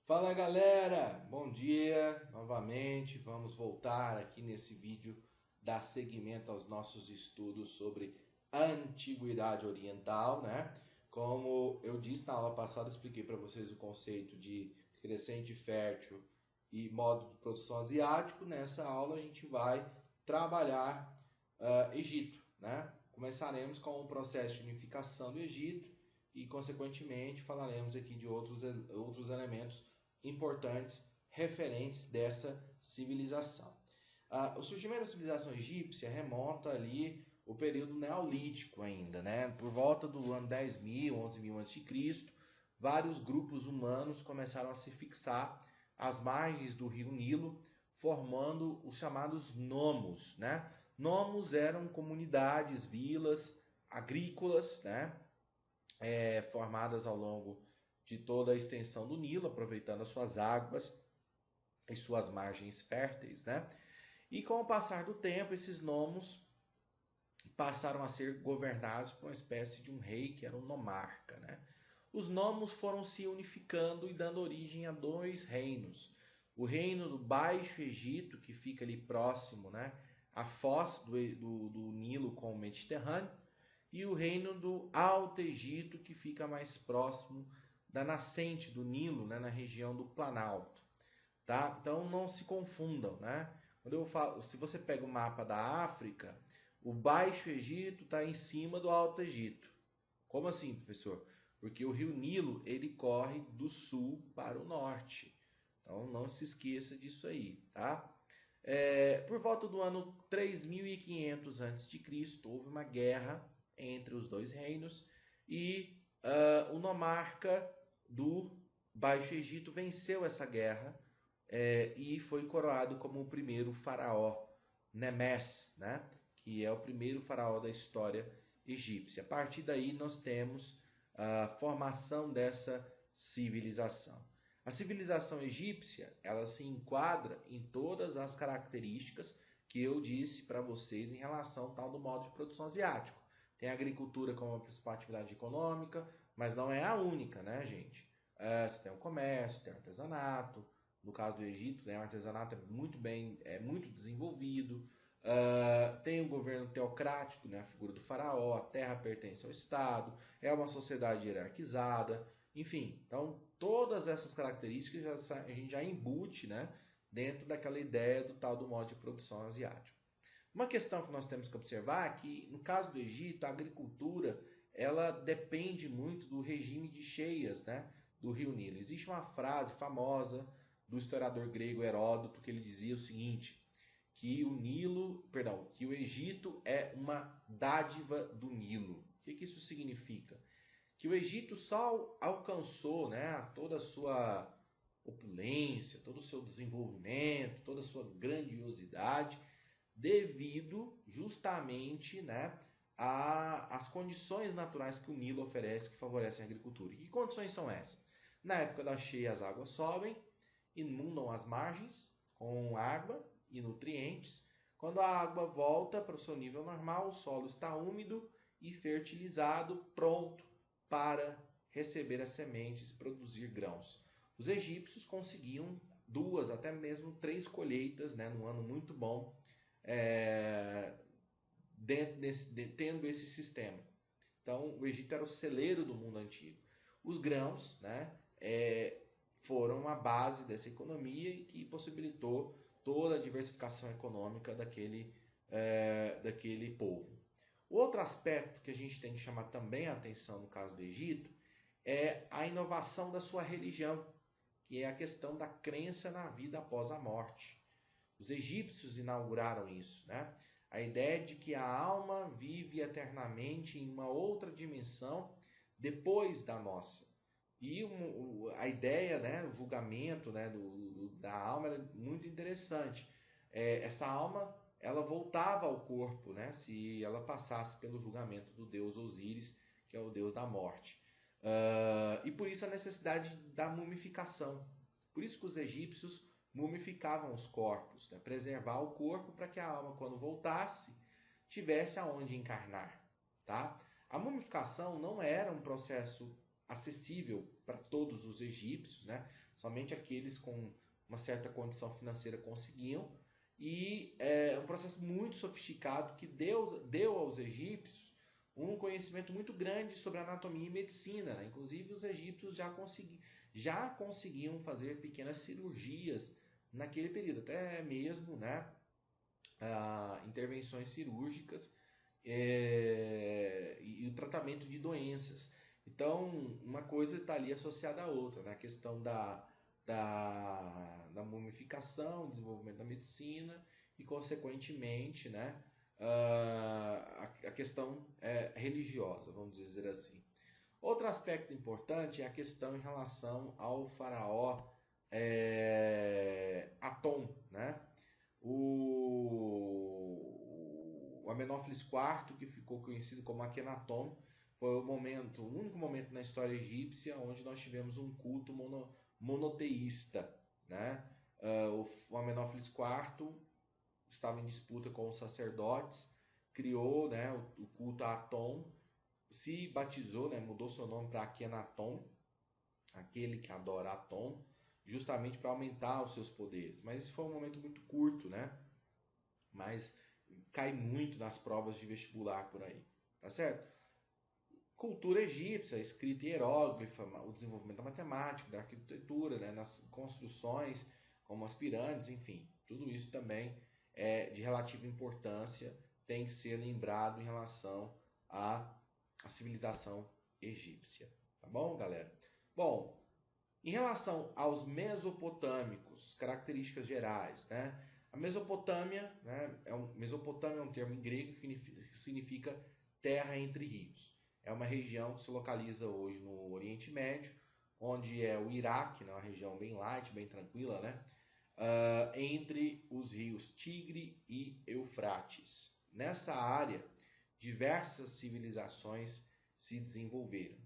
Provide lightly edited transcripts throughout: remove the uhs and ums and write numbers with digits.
Fala galera, bom dia novamente. Vamos voltar aqui nesse vídeo dar seguimento aos nossos estudos sobre a Antiguidade Oriental, né? Como eu disse na aula passada, expliquei para vocês o conceito de crescente fértil e modo de produção asiático. Nessa aula a gente vai trabalhar Egito, né? Começaremos com o processo de unificação do Egito e, consequentemente, falaremos aqui de outros elementos importantes referentes dessa civilização. O surgimento da civilização egípcia remonta ali o período neolítico ainda, né? Por volta do ano 10.000, 11.000 a.C., vários grupos humanos começaram a se fixar às margens do rio Nilo, formando os chamados nomos, né? Nomos eram comunidades, vilas agrícolas, né? Formadas ao longo de toda a extensão do Nilo, aproveitando as suas águas e suas margens férteis, né? E com o passar do tempo, esses nomos passaram a ser governados por uma espécie de um rei que era um nomarca, né? Os nomos foram se unificando e dando origem a dois reinos. O reino do Baixo Egito, que fica ali próximo, né, à foz do Nilo com o Mediterrâneo, e o reino do Alto Egito, que fica mais próximo da nascente do Nilo, né, na região do Planalto. Tá? Então não se confundam. Né? Quando eu falo, se você pega o mapa da África, o Baixo Egito está em cima do Alto Egito. Como assim, professor? Porque o rio Nilo ele corre do sul para o norte. Então não se esqueça disso aí. Tá? Por volta do ano 3500 a.C., houve uma guerra entre os dois reinos e o nomarca do Baixo Egito venceu essa guerra e foi coroado como o primeiro faraó, Nemés, né? Que é o primeiro faraó da história egípcia. A partir daí nós temos a formação dessa civilização. A civilização egípcia, ela se enquadra em todas as características que eu disse para vocês em relação ao tal do modo de produção asiático. Tem a agricultura como a principal atividade econômica, mas não é a única, né, gente? Você tem o comércio, tem o artesanato. No caso do Egito, né, o artesanato é muito desenvolvido. Tem o governo teocrático, né, a figura do faraó, a terra pertence ao Estado, é uma sociedade hierarquizada. Enfim, então todas essas características a gente já embute, né, dentro daquela ideia do tal do modo de produção asiático. Uma questão que nós temos que observar é que, no caso do Egito, a agricultura ela depende muito do regime de cheias, né, do rio Nilo. Existe uma frase famosa do historiador grego Heródoto que ele dizia o seguinte, que que o Egito é uma dádiva do Nilo. O que isso significa? Que o Egito só alcançou, né, toda a sua opulência, todo o seu desenvolvimento, toda a sua grandiosidade, devido justamente, né, às condições naturais que o Nilo oferece que favorecem a agricultura. E que condições são essas? Na época da cheia, as águas sobem, inundam as margens com água e nutrientes. Quando a água volta para o seu nível normal, o solo está úmido e fertilizado, pronto para receber as sementes e produzir grãos. Os egípcios conseguiam 2, até mesmo 3 colheitas, né, num ano muito bom, tendo esse sistema. Então, o Egito era o celeiro do mundo antigo. Os grãos, né, foram a base dessa economia e que possibilitou toda a diversificação econômica daquele povo. O outro aspecto que a gente tem que chamar também a atenção no caso do Egito é a inovação da sua religião, que é a questão da crença na vida após a morte. Os egípcios inauguraram isso, né? A ideia de que a alma vive eternamente em uma outra dimensão depois da nossa. E a ideia, né, o julgamento, né, da alma era muito interessante. Essa alma ela voltava ao corpo, né, se ela passasse pelo julgamento do deus Osíris, que é o deus da morte. E por isso a necessidade da mumificação. Por isso que os egípcios mumificavam os corpos, né, preservar o corpo para que a alma, quando voltasse, tivesse aonde encarnar. Tá? A mumificação não era um processo acessível para todos os egípcios, né? Somente aqueles com uma certa condição financeira conseguiam, e é um processo muito sofisticado que deu aos egípcios um conhecimento muito grande sobre anatomia e medicina, né? Inclusive os egípcios já conseguiam fazer pequenas cirurgias naquele período, até mesmo, né, intervenções cirúrgicas e o tratamento de doenças. Então, uma coisa está ali associada à outra, né? A questão da mumificação, desenvolvimento da medicina e, consequentemente, né, a questão religiosa, vamos dizer assim. Outro aspecto importante é a questão em relação ao faraó Atom, né? O Amenófis IV, que ficou conhecido como Akhenaton, foi o único momento na história egípcia onde nós tivemos um culto monoteísta, né? O Amenófis IV estava em disputa com os sacerdotes, criou, né, o culto a Atom, se batizou, né, mudou seu nome para Akhenaton, aquele que adora Atom, justamente para aumentar os seus poderes. Mas isso foi um momento muito curto, né? Mas cai muito nas provas de vestibular por aí, tá certo? Cultura egípcia, escrita hieróglifa, o desenvolvimento da matemática, da arquitetura, né, nas construções, como as pirâmides, enfim, tudo isso também é de relativa importância, tem que ser lembrado em relação à civilização egípcia, tá bom, galera? Bom, em relação aos mesopotâmicos, características gerais, né? A Mesopotâmia, né, Mesopotâmia é um termo em grego que significa terra entre rios. É uma região que se localiza hoje no Oriente Médio, onde é o Iraque, né, uma região bem light, bem tranquila, né? Entre os rios Tigre e Eufrates. Nessa área, diversas civilizações se desenvolveram.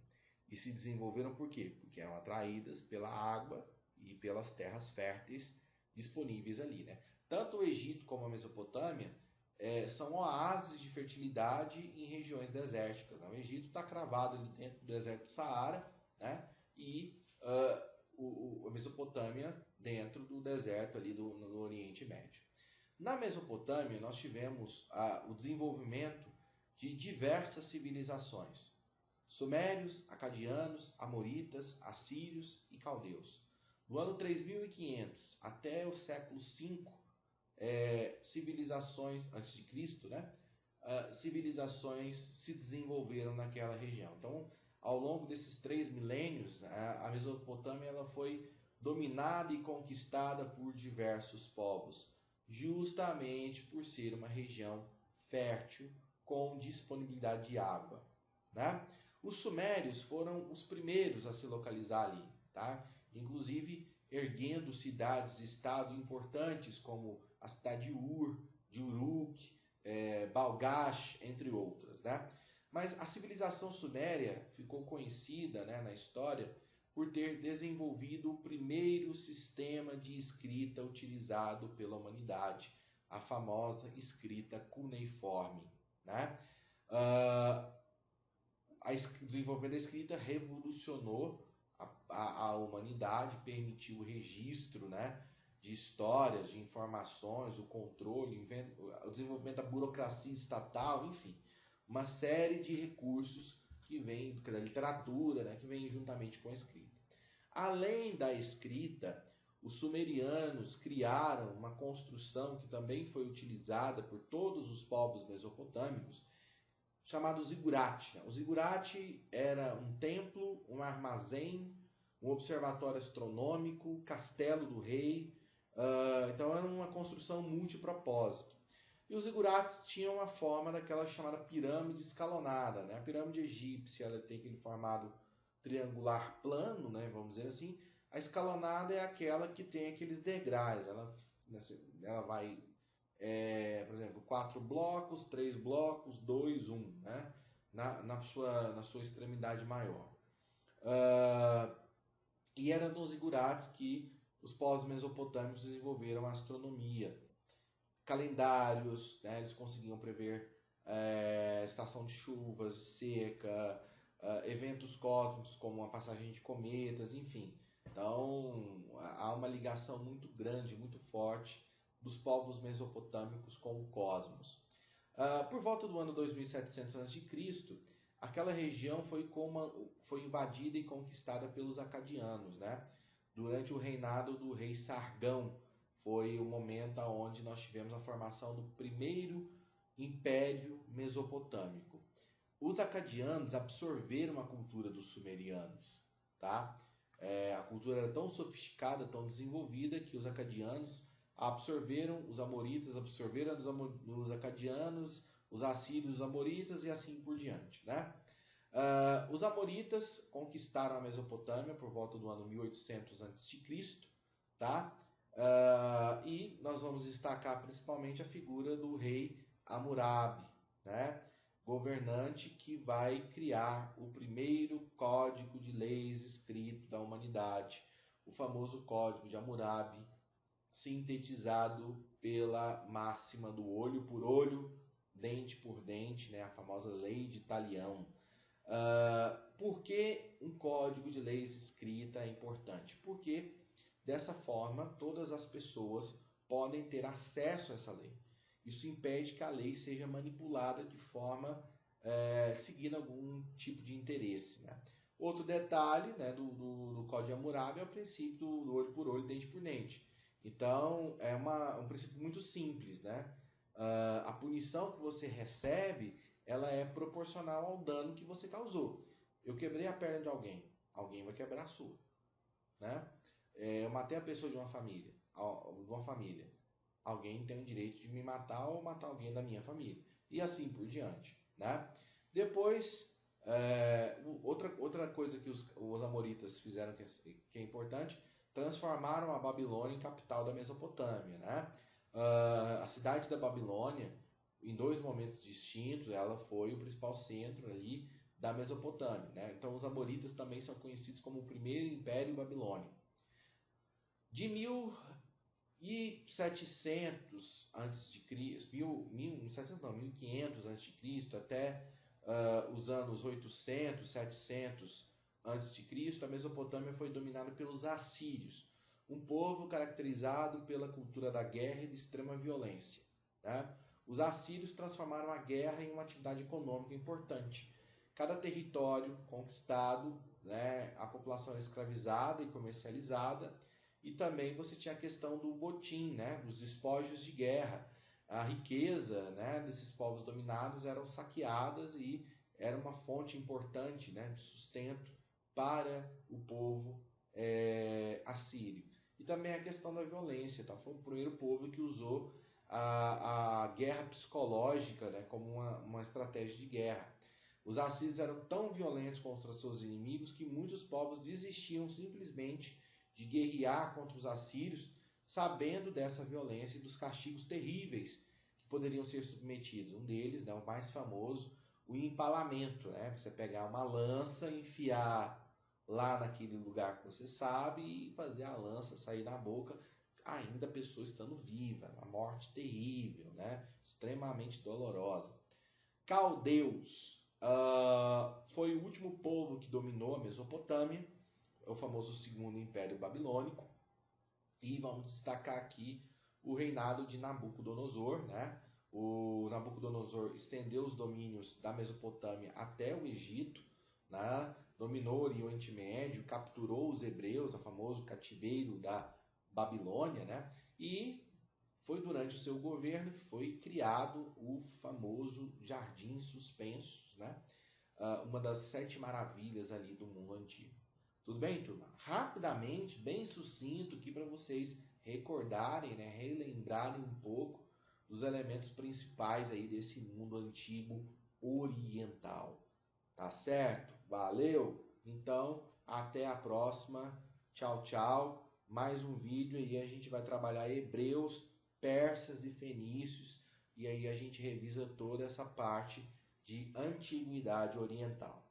E se desenvolveram por quê? Porque eram atraídas pela água e pelas terras férteis disponíveis ali, né? Tanto o Egito como a Mesopotâmia são oásis de fertilidade em regiões desérticas, né? O Egito está cravado ali dentro do deserto do Saara, né? E a Mesopotâmia dentro do deserto ali no Oriente Médio. Na Mesopotâmia, nós tivemos o desenvolvimento de diversas civilizações: sumérios, acadianos, amoritas, assírios e caldeus. No ano 3500 até o século V, civilizações antes de Cristo, né? Civilizações se desenvolveram naquela região. Então, ao longo desses 3 milênios, a Mesopotâmia ela foi dominada e conquistada por diversos povos, justamente por ser uma região fértil com disponibilidade de água, né? Os sumérios foram os primeiros a se localizar ali, tá? Inclusive erguendo cidades-estado importantes como a cidade de Ur, de Uruk, Balgash, entre outras, né? Mas a civilização suméria ficou conhecida, né, na história por ter desenvolvido o primeiro sistema de escrita utilizado pela humanidade, a famosa escrita cuneiforme, né? O desenvolvimento da escrita revolucionou a humanidade, permitiu o registro, né, de histórias, de informações, o controle, o desenvolvimento da burocracia estatal, enfim, uma série de recursos que vem da literatura, né, que vem juntamente com a escrita. Além da escrita, os sumerianos criaram uma construção que também foi utilizada por todos os povos mesopotâmicos, chamado zigurate. O zigurate era um templo, um armazém, um observatório astronômico, castelo do rei. Então era uma construção multipropósito. E os zigurates tinham a forma daquela chamada pirâmide escalonada, né? A pirâmide egípcia ela tem aquele formato triangular plano, né? Vamos dizer assim. A escalonada é aquela que tem aqueles degraus. Ela vai, por exemplo, 4 blocos, 3 blocos, 2, 1, né? na sua extremidade maior. E eram nos zigurates que os povos mesopotâmicos desenvolveram a astronomia. Calendários, né? Eles conseguiam prever estação de chuvas, de seca, eventos cósmicos como a passagem de cometas, enfim. Então, há uma ligação muito grande, muito forte dos povos mesopotâmicos com o cosmos. Por volta do ano 2700 a.C., aquela região foi invadida e conquistada pelos acadianos, né? Durante o reinado do rei Sargão, foi o momento onde nós tivemos a formação do primeiro império mesopotâmico. Os acadianos absorveram a cultura dos sumerianos, tá? A cultura era tão sofisticada, tão desenvolvida, que os acadianos absorveram os amoritas, absorveram os acadianos, os assírios, os amoritas e assim por diante, né? Os amoritas conquistaram a Mesopotâmia por volta do ano 1800 a.C., tá? E nós vamos destacar principalmente a figura do rei Hammurabi, né? Governante que vai criar o primeiro código de leis escrito da humanidade, o famoso Código de Hammurabi, sintetizado pela máxima do olho por olho, dente por dente, né? A famosa lei de Talião. Por que um código de leis escrita é importante? Porque dessa forma todas as pessoas podem ter acesso a essa lei. Isso impede que a lei seja manipulada de forma seguindo algum tipo de interesse, né? Outro detalhe, né, do Código de Hammurabi é o princípio do olho por olho, dente por dente. Então, é um princípio muito simples, né? A punição que você recebe, ela é proporcional ao dano que você causou. Eu quebrei a perna de alguém, alguém vai quebrar a sua, né? Eu matei a pessoa de uma família, alguém tem o direito de me matar ou matar alguém da minha família, e assim por diante, né? Depois, outra coisa que os amoritas fizeram que é importante, transformaram a Babilônia em capital da Mesopotâmia, né? A cidade da Babilônia, em dois momentos distintos, ela foi o principal centro ali da Mesopotâmia, né? Então os amoritas também são conhecidos como o primeiro império babilônico. De 1700 a.C., 1500 a.C. até os anos 800, 700 a.C., a Mesopotâmia foi dominada pelos assírios, um povo caracterizado pela cultura da guerra e de extrema violência, né? Os assírios transformaram a guerra em uma atividade econômica importante. Cada território conquistado, né, a população era escravizada e comercializada, e também você tinha a questão do botim, né, dos despojos de guerra. A riqueza, né, desses povos dominados eram saqueadas e era uma fonte importante, né, de sustento para o povo assírio. E também a questão da violência, tá? Foi o primeiro povo que usou a guerra psicológica, né, como uma estratégia de guerra. Os assírios eram tão violentos contra seus inimigos que muitos povos desistiam simplesmente de guerrear contra os assírios, sabendo dessa violência e dos castigos terríveis que poderiam ser submetidos. Um deles, né, o mais famoso, o empalamento, né? Você pegar uma lança, enfiar lá naquele lugar que você sabe e fazer a lança sair da boca, ainda a pessoa estando viva, uma morte terrível, né? Extremamente dolorosa. Caldeus foi o último povo que dominou a Mesopotâmia, o famoso Segundo Império Babilônico, e vamos destacar aqui o reinado de Nabucodonosor, né? O Nabucodonosor estendeu os domínios da Mesopotâmia até o Egito, né? Dominou o Oriente Médio, capturou os hebreus, o famoso cativeiro da Babilônia, né? E foi durante o seu governo que foi criado o famoso Jardim Suspensos, né? Uma das 7 maravilhas ali do mundo antigo. Tudo bem, turma? Rapidamente, bem sucinto aqui para vocês recordarem, né? Relembrarem um pouco dos elementos principais aí desse mundo antigo oriental. Tá certo? Valeu? Então, até a próxima. Tchau, tchau. Mais um vídeo aí, a gente vai trabalhar hebreus, persas e fenícios, e aí a gente revisa toda essa parte de antiguidade oriental.